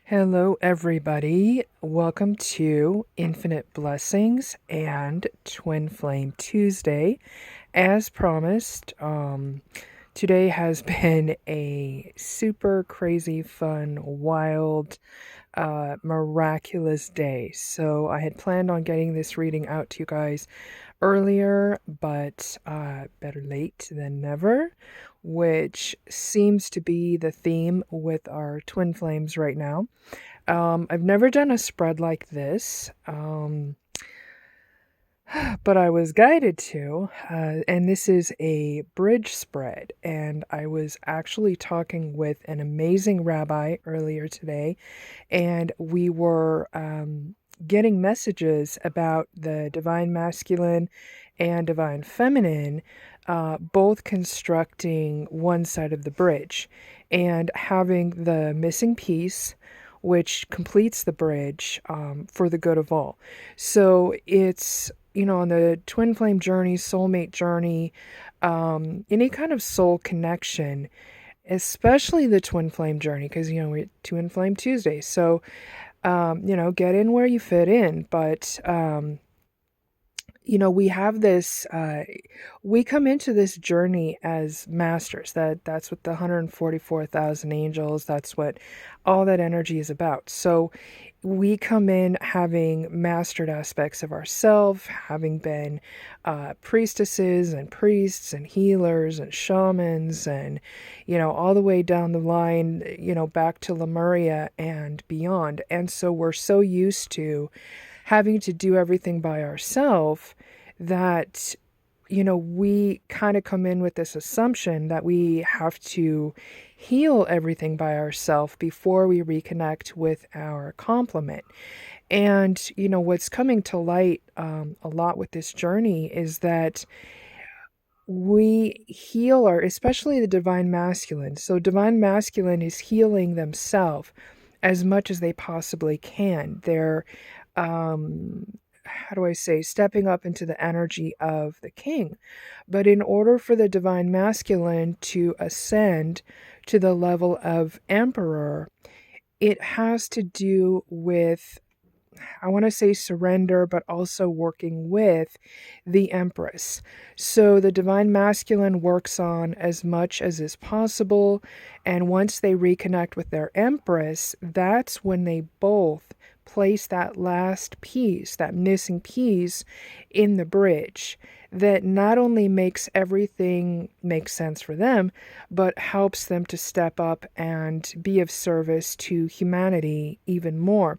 Hello, everybody. Welcome to Infinite Blessings and Twinflame Tuesday. As promised, today has been a super crazy, fun, wild, miraculous day. So I had planned on getting this reading out to you guys earlier, but better late than never, which seems to be the theme with our twin flames right now. I've never done a spread like this, but I was guided to, and this is a bridge spread. And I was actually talking with an amazing rabbi earlier today, and we were getting messages about the divine masculine and divine feminine, both constructing one side of the bridge and having the missing piece, which completes the bridge for the good of all. So it's, on the twin flame journey, soulmate journey, any kind of soul connection, especially the twin flame journey, because, we're Twin Flame Tuesday. So, get in where you fit in. But, we have this, we come into this journey as masters. That's what the 144,000 angels, that's what all that energy is about. So we come in having mastered aspects of ourselves, having been priestesses and priests and healers and shamans and, all the way down the line, back to Lemuria and beyond. And so we're so used to having to do everything by ourselves that, we kind of come in with this assumption that we have to heal everything by ourselves before we reconnect with our complement. And, what's coming to light a lot with this journey is that we heal especially the divine masculine. So divine masculine is healing themselves as much as they possibly can. They're how do I say, stepping up into the energy of the king. But in order for the divine masculine to ascend to the level of emperor, it has to do with, I want to say, surrender, but also working with the empress. So the divine masculine works on as much as is possible. And once they reconnect with their empress, that's when they both place that last piece, that missing piece, in the bridge that not only makes everything make sense for them, but helps them to step up and be of service to humanity even more.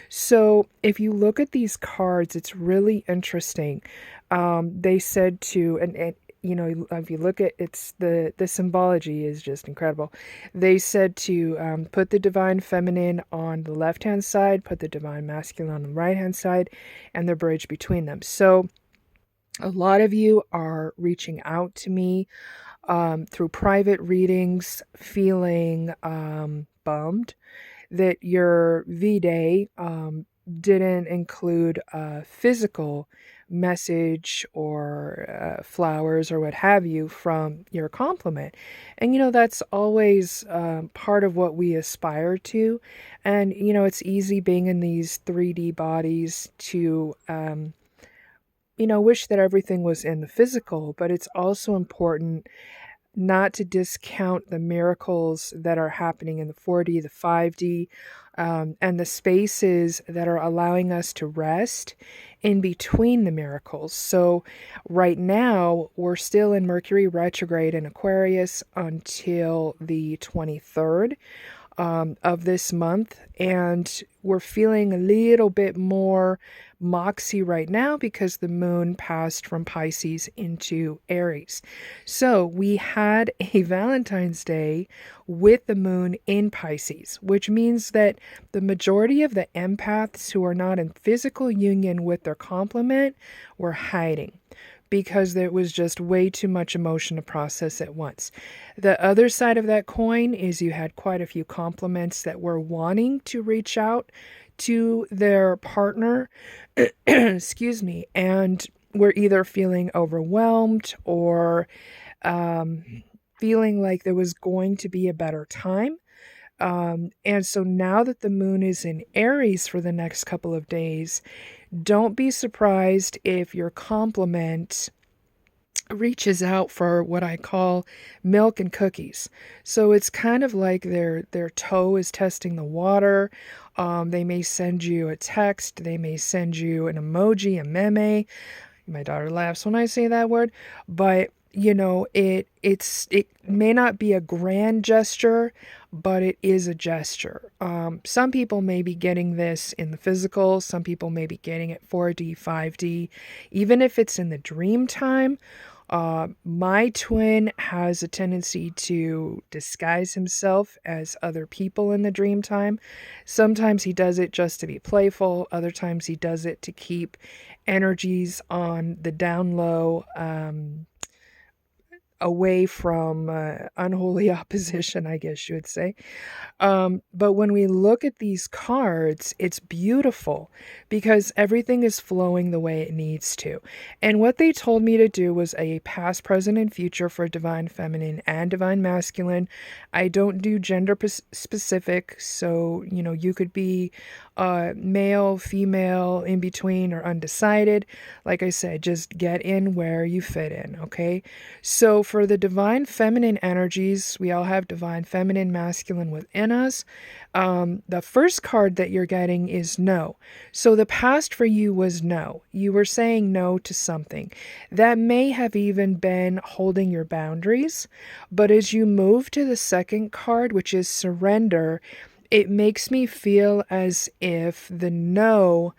So if you look at these cards, it's really interesting. They said to, and if you look at the symbology is just incredible. They said to put the divine feminine on the left hand side, put the divine masculine on the right hand side, and the bridge between them. So a lot of you are reaching out to me through private readings, feeling bummed that your Vday didn't include a physical message or flowers or what have you from your complement. And that's always part of what we aspire to. And it's easy being in these 3D bodies to wish that everything was in the physical, but it's also important not to discount the miracles that are happening in the 4D, the 5D, and the spaces that are allowing us to rest in between the miracles. So right now, we're still in Mercury retrograde in Aquarius until the 23rd of this month, and we're feeling a little bit more moxie right now because the moon passed from Pisces into Aries. So we had a Valentine's Day with the moon in Pisces, which means that the majority of the empaths who are not in physical union with their complement were hiding, because there was just way too much emotion to process at once. The other side of that coin is you had quite a few compliments that were wanting to reach out to their partner, excuse me, and were either feeling overwhelmed or feeling like there was going to be a better time. And so now that the moon is in Aries for the next couple of days, don't be surprised if your complement reaches out for what I call milk and cookies. So it's kind of like their toe is testing the water. They may send you a text. They may send you an emoji, a meme. My daughter laughs when I say that word, but it may not be a grand gesture, but it is a gesture. Some people may be getting this in the physical. Some people may be getting it 4D, 5D, even if it's in the dream time. My twin has a tendency to disguise himself as other people in the dream time. Sometimes he does it just to be playful. Other times he does it to keep energies on the down low, away from unholy opposition, I guess you would say. But when we look at these cards, it's beautiful because everything is flowing the way it needs to. And what they told me to do was a past, present, and future for divine feminine and divine masculine. I don't do gender specific, so you could be male, female, in between, or undecided. Like I said, just get in where you fit in, okay? So for the divine feminine energies, we all have divine feminine, masculine within us. The first card that you're getting is no. So the past for you was no. You were saying no to something. That may have even been holding your boundaries. But as you move to the second card, which is surrender, it makes me feel as if the no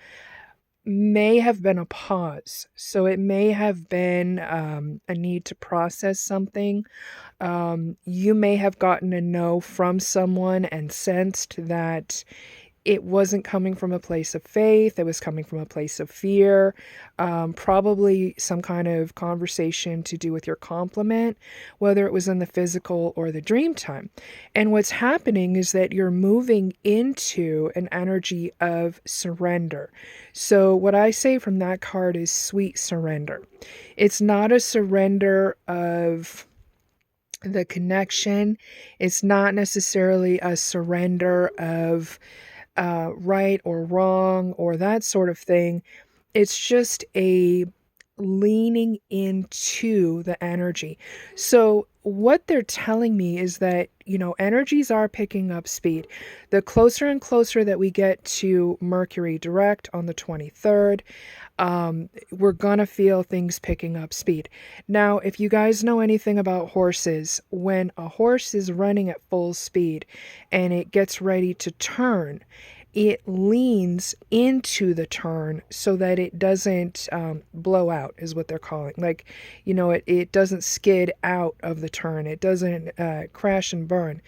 may have been a pause. So it may have been a need to process something. You may have gotten a no from someone and sensed that it wasn't coming from a place of faith. It was coming from a place of fear, probably some kind of conversation to do with your complement, whether it was in the physical or the dream time. And what's happening is that you're moving into an energy of surrender. So what I say from that card is sweet surrender. It's not a surrender of the connection. It's not necessarily a surrender of right or wrong or that sort of thing. It's just a leaning into the energy. So what they're telling me is that, energies are picking up speed. The closer and closer that we get to Mercury direct on the 23rd, we're gonna feel things picking up speed. Now, if you guys know anything about horses, when a horse is running at full speed and it gets ready to turn, it leans into the turn so that it doesn't blow out, is what they're calling. Like, it doesn't skid out of the turn. It doesn't crash and burn.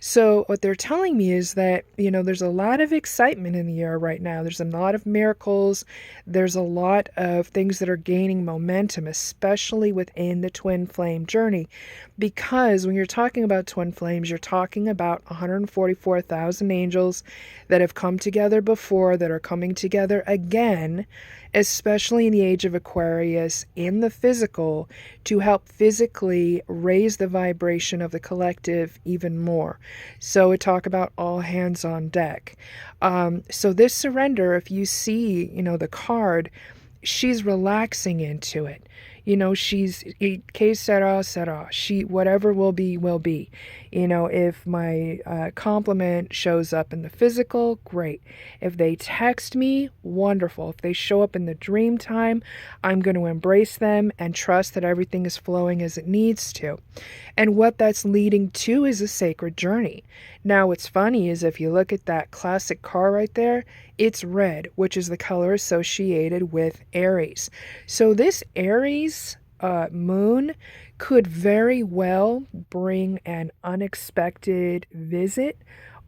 So what they're telling me is that, there's a lot of excitement in the air right now. There's a lot of miracles. There's a lot of things that are gaining momentum, especially within the twin flame journey. Because when you're talking about twin flames, you're talking about 144,000 angels that have come together before, that are coming together again, especially in the age of Aquarius, in the physical, to help physically raise the vibration of the collective even more. So we talk about all hands on deck. So this surrender, if you see, the card, she's relaxing into it. She's que sera, sera. She, whatever will be, will be. If my compliment shows up in the physical, great. If they text me, wonderful. If they show up in the dream time, I'm going to embrace them and trust that everything is flowing as it needs to. And what that's leading to is a sacred journey. Now, what's funny is if you look at that classic car right there, it's red, which is the color associated with Aries. So this Aries moon could very well bring an unexpected visit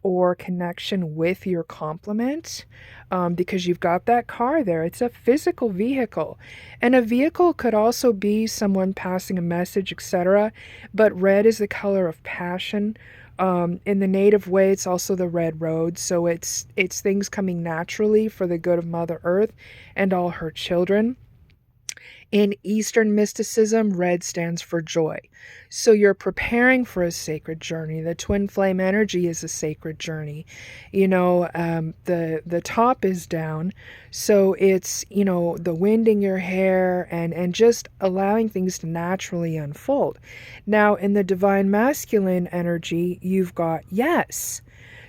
or connection with your complement, because you've got that car there. It's a physical vehicle. And a vehicle could also be someone passing a message, etc. But red is the color of passion. In the native way, it's also the red road. So it's things coming naturally for the good of Mother Earth and all her children. In Eastern mysticism, red stands for joy. So you're preparing for a sacred journey. The twin flame energy is a sacred journey. The top is down, so it's the wind in your hair and just allowing things to naturally unfold. Now, in the divine masculine energy, you've got yes.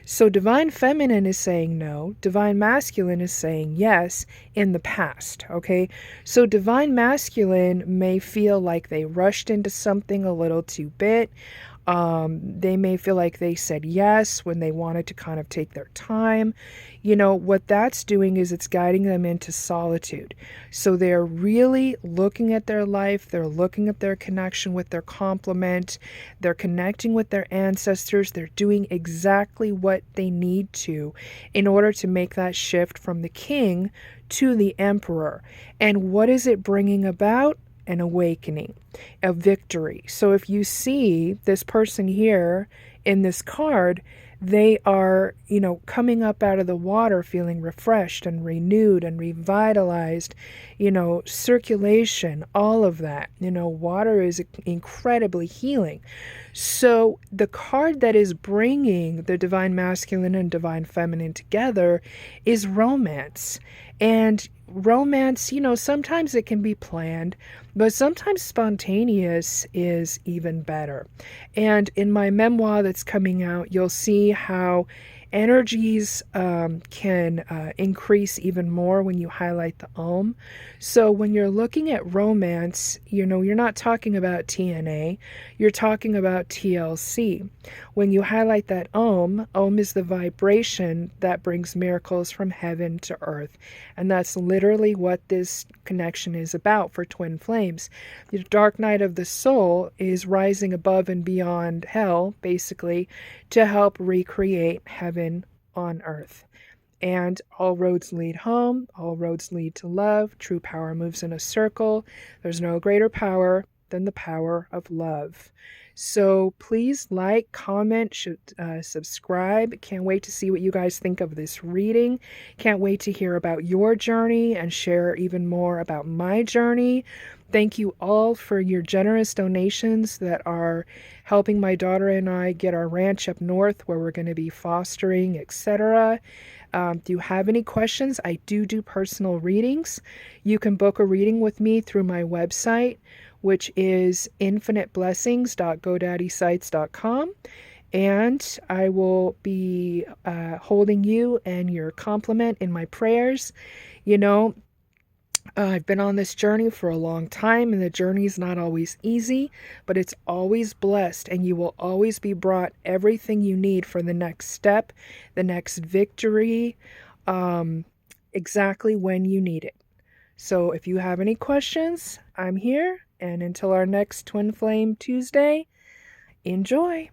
So divine feminine is saying no, divine masculine is saying yes in the past, okay? So divine masculine may feel like they rushed into something a little too bit. They may feel like they said yes when they wanted to kind of take their time. What that's doing is it's guiding them into solitude. So they're really looking at their life. They're looking at their connection with their complement. They're connecting with their ancestors. They're doing exactly what they need to in order to make that shift from the king to the emperor. And what is it bringing about? An awakening, a victory. So if you see this person here in this card, they are, coming up out of the water feeling refreshed and renewed and revitalized, circulation, all of that. Water is incredibly healing. So the card that is bringing the divine masculine and divine feminine together is romance. And romance, sometimes it can be planned, but sometimes spontaneous is even better. And in my memoir that's coming out, you'll see how energies can increase even more when you highlight the Om. So when you're looking at romance, you're not talking about TNA, you're talking about TLC. When you highlight that Om is the vibration that brings miracles from heaven to earth. And that's literally what this connection is about for twin flames. The dark night of the soul is rising above and beyond hell, basically, to help recreate heaven on earth. And all roads lead home, all roads lead to love. True power moves in a circle. There's no greater power than the power of love. So please like, comment, subscribe. Can't wait to see what you guys think of this reading. Can't wait to hear about your journey and share even more about my journey. Thank you all for your generous donations that are helping my daughter and I get our ranch up north where we're going to be fostering, etc. Do you have any questions? I do personal readings. You can book a reading with me through my website, which is infiniteblessings.godaddysite.com. And I will be holding you and your complement in my prayers. I've been on this journey for a long time, and the journey is not always easy, but it's always blessed, and you will always be brought everything you need for the next step, the next victory, exactly when you need it. So if you have any questions, I'm here, and until our next Twin Flame Tuesday, enjoy.